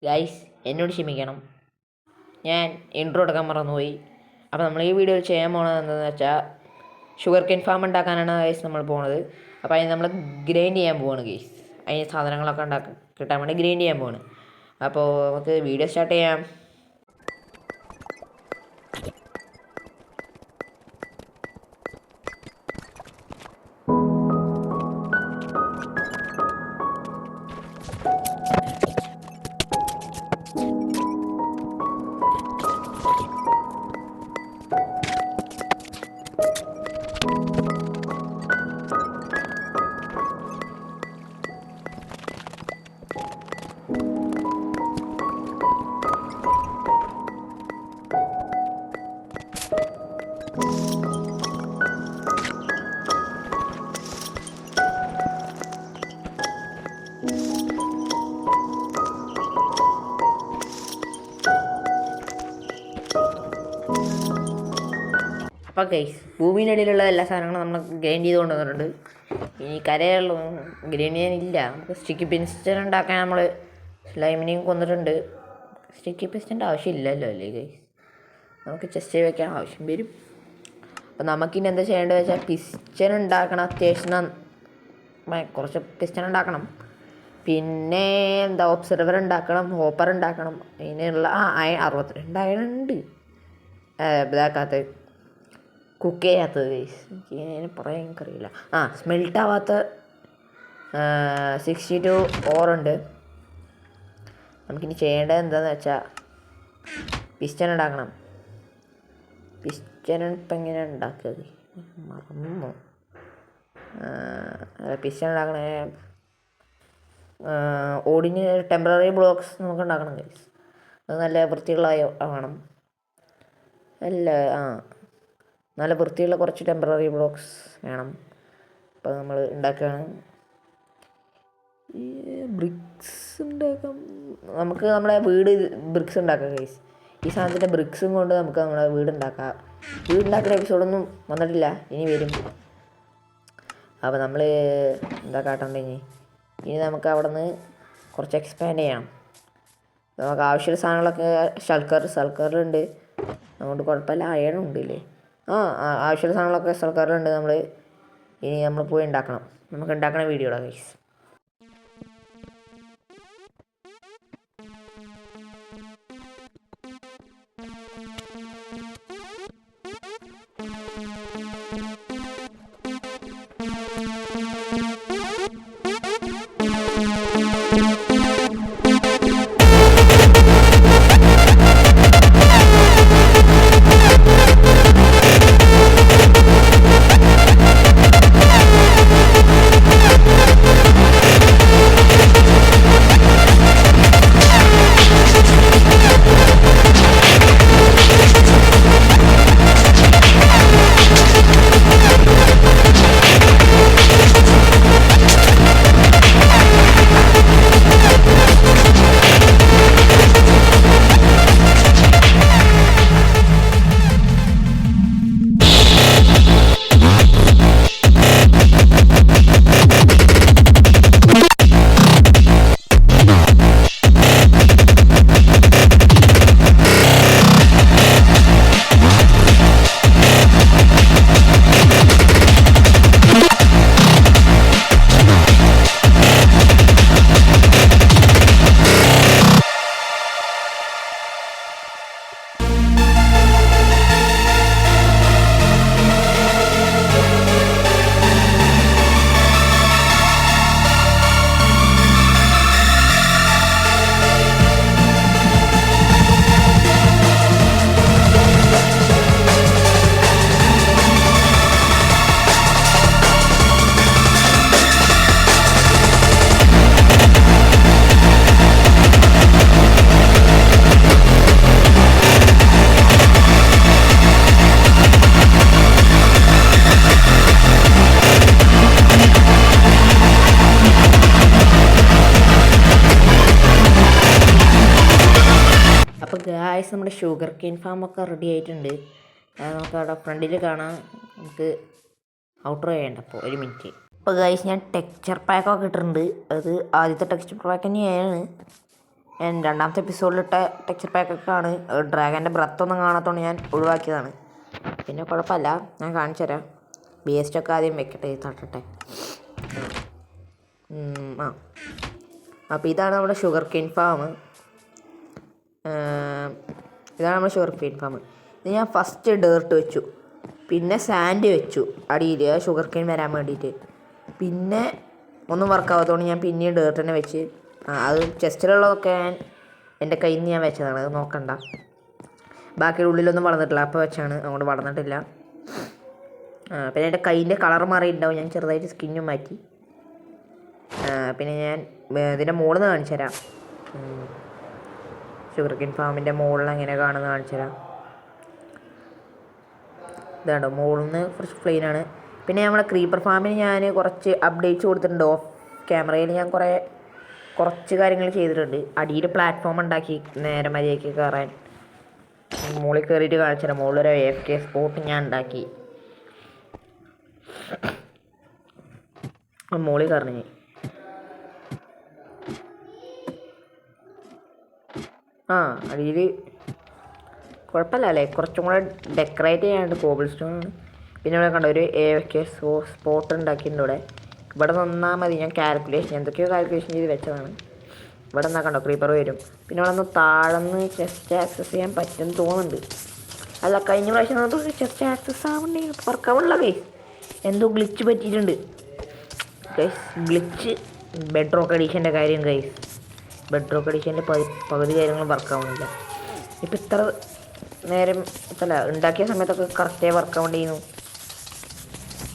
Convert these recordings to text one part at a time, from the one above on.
Guys എന്നോട് ക്ഷമിക്കണം, ഞാൻ ഇൻട്രോ എടുക്കാൻ മറന്നുപോയി. അപ്പോൾ നമ്മൾ ഈ വീഡിയോയിൽ ചെയ്യാൻ പോണത് എന്താണെന്ന് വെച്ചാൽ ഷുഗർ കെയിൻ ഫാം ഉണ്ടാക്കാനാണ് ഗൈസ് നമ്മൾ പോണത്. അപ്പോൾ അതിന് നമ്മൾ ഗ്രൈൻഡ് ചെയ്യാൻ പോവാണ് ഗൈസ്. അതിന് സാധനങ്ങളൊക്കെ കിട്ടാൻ വേണ്ടി ഗ്രൈൻഡ് ചെയ്യാൻ പോവാണ്. അപ്പോൾ നമുക്ക് വീഡിയോ സ്റ്റാർട്ട് ചെയ്യാം. അപ്പോൾ ഗൈസ് ഭൂമിയുടെ അടിയിലുള്ള എല്ലാ സാധനങ്ങളും നമ്മൾ ഗ്രൈൻഡ് ചെയ്ത് കൊണ്ടുവന്നിട്ടുണ്ട്. ഇനി കരയുള്ള ഗ്രൈൻഡ് ചെയ്യാനില്ല. നമുക്ക് സ്റ്റിക്കി പിസ്റ്റൺ ഉണ്ടാക്കാൻ നമ്മൾ സ്ലൈമിനെയും കൊന്നിട്ടുണ്ട്. സ്റ്റിക്കി പിസ്റ്റൻ്റെ ആവശ്യമില്ലല്ലോ അല്ലേ ഗൈസ്, നമുക്ക് ചെസ്റ്റ് വയ്ക്കാൻ ആവശ്യം വരും. അപ്പോൾ നമുക്കിനി എന്താ ചെയ്യേണ്ടത് വെച്ചാൽ പിസ്റ്റൺ ഉണ്ടാക്കണം. അത്യാവശ്യം കുറച്ച് പിസ്റ്റൺ ഉണ്ടാക്കണം. പിന്നെ എന്താ ഒബ്സർവർ ഉണ്ടാക്കണം, ഹോപ്പർ ഉണ്ടാക്കണം. അതിനുള്ള 62 അയണുണ്ട്. ഇതാക്കാത്ത കുക്ക് ചെയ്യാത്തത് ഗൈസ്, എനിക്ക് പറയാൻ എനിക്കറിയില്ല. സ്മെൽറ്റ് ആവാത്ത 62 ഓറുണ്ട്. നമുക്കിനി ചെയ്യേണ്ടത് എന്താണെന്ന് വെച്ചാൽ പിസ്റ്റൺ ഉണ്ടാക്കണം. പിസ്റ്റൺ ഇപ്പം എങ്ങനെ ഉണ്ടാക്കുക മറന്നു. പിസ്റ്റൺ ഉണ്ടാക്കണേ ഓടിന് ടെമ്പററി ബ്ലോക്സ് നമുക്ക് ഉണ്ടാക്കണം ഗൈസ്. അത് നല്ല വൃത്തിയുള്ള വേണം. നല്ല വൃത്തിയുള്ള കുറച്ച് ടെമ്പററി ബ്ലോക്സ് വേണം. അപ്പോൾ നമ്മൾ ഉണ്ടാക്കുകയാണ്. ഈ ബ്രിക്സ് ഉണ്ടാക്കാം. നമുക്ക് നമ്മുടെ വീട് ബ്രിക്സ് ഉണ്ടാക്കാം ഗൈസ്. ഈ സാധനത്തിൻ്റെ ബ്രിക്സും കൊണ്ട് നമുക്ക് നമ്മുടെ വീടുണ്ടാക്കാം. വീടുണ്ടാക്കുന്ന എപ്പിസോഡൊന്നും വന്നിട്ടില്ല, ഇനി വരും. അപ്പോൾ നമ്മൾ എന്താ കാട്ടണ്ട ഇനി നമുക്ക് അവിടെ നിന്ന് കുറച്ച് എക്സ്പാൻഡ് ചെയ്യണം. നമുക്ക് ആവശ്യമുള്ള സാധനങ്ങളൊക്കെ സൽക്കറിലുണ്ട്. അതുകൊണ്ട് കുഴപ്പമില്ല. അയണുണ്ട് ഇല്ലേ? ആവശ്യമുള്ള സാധനങ്ങളൊക്കെ സൽക്കറിലുണ്ട്. ഇനി നമ്മൾ പോയി ഉണ്ടാക്കണം. നമുക്ക് ഉണ്ടാക്കണ വീഡിയോടാ ഗൈസ്. ഗായ്സ് നമ്മുടെ ഷുഗർ കെയിൻ ഫാമൊക്കെ റെഡി ആയിട്ടുണ്ട്. നമുക്ക് അവിടെ ഫ്രണ്ടിൽ കാണാം. നമുക്ക് ഔട്ട്റോ ചെയ്യേണ്ട. അപ്പോൾ ഒരു മിനിറ്റ്. അപ്പോൾ ഗായ്സ് ഞാൻ ടെക്സ്ചർ പാക്കൊക്കെ ഇട്ടിട്ടുണ്ട്. അത് ആദ്യത്തെ ടെക്സ്ചർ പാക്ക് തന്നെയാണ്. ഞാൻ രണ്ടാമത്തെ എപ്പിസോഡിലിട്ട ടെക്സ്ചർ പാക്കൊക്കെ ആണ്. ഡ്രാഗൻ്റെ ബ്രത്തൊന്നും കാണാത്തതുകൊണ്ട് ഞാൻ ഒഴിവാക്കിയതാണ്. പിന്നെ കുഴപ്പമില്ല, ഞാൻ കാണിച്ചു തരാം. വേസ്റ്റൊക്കെ ആദ്യം വെക്കട്ടെ, തട്ടട്ടെ. അപ്പോൾ ഇതാണ് നമ്മുടെ ഷുഗർ കെയിൻ ഫാം. ഇത് ഞാൻ ഫസ്റ്റ് ഡേർട്ട് വെച്ചു, പിന്നെ സാൻഡ് വെച്ചു അടിയിൽ ഷുഗർ കെയിൻ വരാൻ വേണ്ടിയിട്ട്. പിന്നെ ഒന്നും വർക്കാവാത്തതുകൊണ്ട് ഞാൻ പിന്നെയും ഡേർട്ട് തന്നെ വെച്ച്. അത് ചെസ്റ്റിലുള്ളതൊക്കെ എൻ്റെ കയ്യിൽ നിന്ന് ഞാൻ വെച്ചതാണ്, അത് നോക്കണ്ട. ബാക്കിയുടെ ഉള്ളിലൊന്നും വളർന്നിട്ടില്ല, അപ്പോൾ വെച്ചാണ്, അതുകൊണ്ട് വളർന്നിട്ടില്ല. പിന്നെ എൻ്റെ കയ്യിൻ്റെ കളർ മാറിയിട്ടുണ്ടാവും, ഞാൻ ചെറുതായിട്ട് സ്കിന്നും മാറ്റി. പിന്നെ ഞാൻ ഇതിൻ്റെ മുകളിൽ നിന്ന് കാണിച്ചു തരാം. ഷുഗർ കെയിൻ ഫാമിൻ്റെ മുകളിൽ എങ്ങനെ കാണുന്നത് കാണിച്ചു തരാം. ഇതാണ്ടോ, മുകളിൽ നിന്ന് കുറച്ച് പ്ലെയിനാണ്. പിന്നെ നമ്മുടെ ക്രീപ്പർ ഫാമിന് ഞാൻ കുറച്ച് അപ്ഡേറ്റ്സ് കൊടുത്തിട്ടുണ്ട്. ഓഫ് ക്യാമറയിൽ ഞാൻ കുറച്ച് കാര്യങ്ങൾ ചെയ്തിട്ടുണ്ട്. അടിയിൽ പ്ലാറ്റ്ഫോം ഉണ്ടാക്കി നേരെ മര്യാദയ്ക്ക് കയറാൻ. മുകളിൽ കയറിയിട്ട് കാണിച്ചു തരാം. മുകളിലൊരു AFK സ്പോട്ട് ഞാൻ ഉണ്ടാക്കി. മുകളിൽ കയറണേ അടിയിൽ കുഴപ്പമില്ല അല്ലേ, കുറച്ചും കൂടെ ഡെക്കറേറ്റ് ചെയ്യാനുണ്ട്. കോബിൾ സ്റ്റോൺ ആണ്. പിന്നെ ഇവിടെ കണ്ടോ ഒരു AFK സ്പോട്ട് ഉണ്ടാക്കിയിട്ടുണ്ട്. ഇവിടെ നിന്നാൽ മതി. ഞാൻ എന്തൊക്കെയോ കാൽക്കുലേഷൻ ചെയ്ത് വെച്ചതാണ്. ഇവിടെ നിന്നാൽ കണ്ടോ ക്രീപ്പർ വരും. പിന്നെ ഇവിടെ നിന്ന് താഴെന്ന് ചെസ്റ്റ് ആക്സസ് ചെയ്യാൻ പറ്റുമെന്ന് തോന്നുന്നുണ്ട്. അല്ല, കഴിഞ്ഞ പ്രാവശ്യം നമുക്ക് ചെസ്റ്റ് ആക്സസ് ആവണ്ടേ, വർക്കാവുള്ള ഗൈസ് എന്തോ ഗ്ലിച്ച് പറ്റിയിട്ടുണ്ട് ഗൈസ്. ഗ്ലിച്ച് ബെഡ് റോക്ക് എഡീഷൻ്റെ കാര്യം ഗൈസ്. ബെഡ് റോക്ക് എഡീഷൻ്റെ പകുതി കാര്യങ്ങളും വർക്കാവുന്നില്ല. ഇപ്പം ഇത്ര നേരം ഉണ്ടാക്കിയ സമയത്തൊക്കെ കറക്റ്റായി വർക്കാവേണ്ടിയിരുന്നു.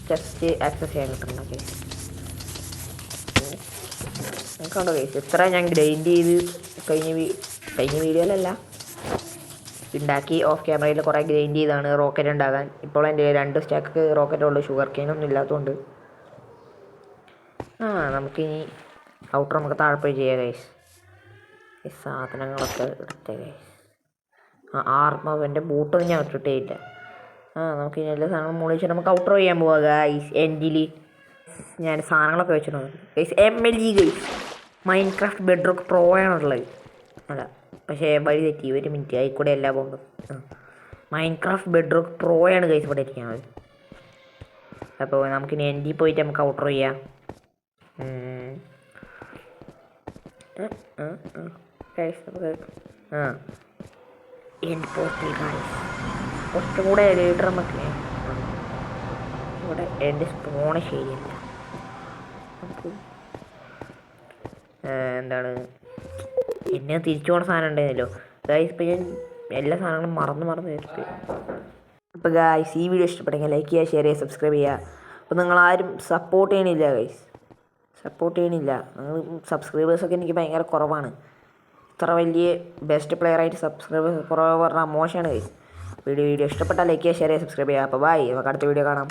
ചെസ്റ്റ് ആക്സസ് ചെയ്യാൻ കിട്ടുന്നുണ്ട് ഗൈസ്. കണ്ടോ ഗൈസ്, ഇത്ര ഞാൻ ഗ്രൈൻഡ് ചെയ്ത് കഴിഞ്ഞ വീഡിയോയിലല്ല ഉണ്ടാക്കി. ഓഫ് ക്യാമറയിൽ കുറേ ഗ്രൈൻഡ് ചെയ്താണ് റോക്കറ്റ് ഉണ്ടാകാൻ. ഇപ്പോൾ എൻ്റെ 2 സ്റ്റാക്ക് റോക്കറ്റുള്ളൂ, ഷുഗർ കെയിനൊന്നും ഇല്ലാത്തതുകൊണ്ട്. നമുക്കിനി ഔട്ടർ നമുക്ക് താഴെ പോയി ചെയ്യാം ഗൈസ്. ഈ സാധനങ്ങളൊക്കെ എടുത്തേ ഗൈസ്. എൻ്റെ ബൂട്ടൊന്നും ഞാൻ ഇട്ടിട്ടേ ഇല്ല. നമുക്ക് ഇനി എല്ലാ സാധനങ്ങളും മുകളിൽ നമുക്ക് ഔട്ടർ ചെയ്യാൻ പോവാം ഗൈസ്. എൻഡിൽ ഞാൻ സാധനങ്ങളൊക്കെ വെച്ചിട്ടുണ്ട് guys. MLG guys, Minecraft bed rock pro ആണുള്ളത്. അല്ല, പക്ഷേ വഴി തെറ്റി, 1 മിനിറ്റ് ആയിക്കൂടെ എല്ലാം പോകുന്നത്. മൈൻക്രാഫ്റ്റ് ബെഡ് റോക്ക് പ്രോ ആണ് ഗൈസ് ഇവിടെ ഇരിക്കുന്നത്. അപ്പോൾ നമുക്കിനി എൻഡിൽ പോയിട്ട് നമുക്ക് ഔട്ടർ ചെയ്യാം. കുറച്ചും കൂടെ ലീഡർ നമുക്ക് ഇവിടെ എൻ്റെ സ്പോണ് ശരിയല്ല. നമുക്ക് എന്താണ് എന്നെ തിരിച്ചു പോകുന്ന സാധനം ഉണ്ടായിരുന്നല്ലോ ഗൈസ്. ഇപ്പം ഞാൻ എല്ലാ സാധനങ്ങളും മറന്ന് തീർത്ത്. അപ്പോൾ ഗൈസ്, ഈ വീഡിയോ ഇഷ്ടപ്പെട്ടെങ്കിൽ ലൈക്ക് ചെയ്യുക, ഷെയർ ചെയ്യുക, സബ്സ്ക്രൈബ് ചെയ്യുക. അപ്പോൾ നിങ്ങളാരും സപ്പോർട്ട് ചെയ്യണില്ല ഗൈസ്, നിങ്ങൾ സബ്സ്ക്രൈബേഴ്സൊക്കെ എനിക്ക് ഭയങ്കര കുറവാണ്. ഇത്ര വലിയ ബെസ്റ്റ് പ്ലെയറായിട്ട് സബ്സ്ക്രൈബേഴ്സ് കുറവ് പറഞ്ഞാൽ മോശമാണ് ഗൈസ്. വീഡിയോ ഇഷ്ടപ്പെട്ടാൽ ലൈക്ക് ചെയ്യുക, ഷെയർ ചെയ്യുക, സബ്സ്ക്രൈബ് ചെയ്യുക. അപ്പോൾ ബൈ, നമുക്ക് അടുത്ത വീഡിയോ കാണാം.